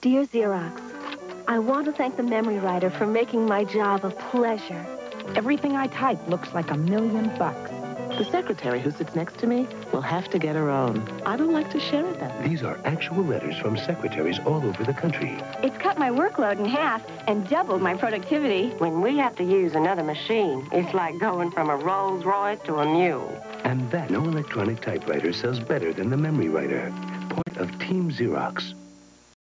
Dear Xerox, I want to thank the memory writer for making my job a pleasure. Everything I type looks like $1,000,000. The secretary who sits next to me will have to get her own. I don't like to share it that way. These are actual letters from secretaries all over the country. It's cut my workload in half and doubled my productivity. When we have to use another machine, it's like going from a Rolls Royce to a mule. And that no electronic typewriter sells better than the memory writer. Part of Team Xerox.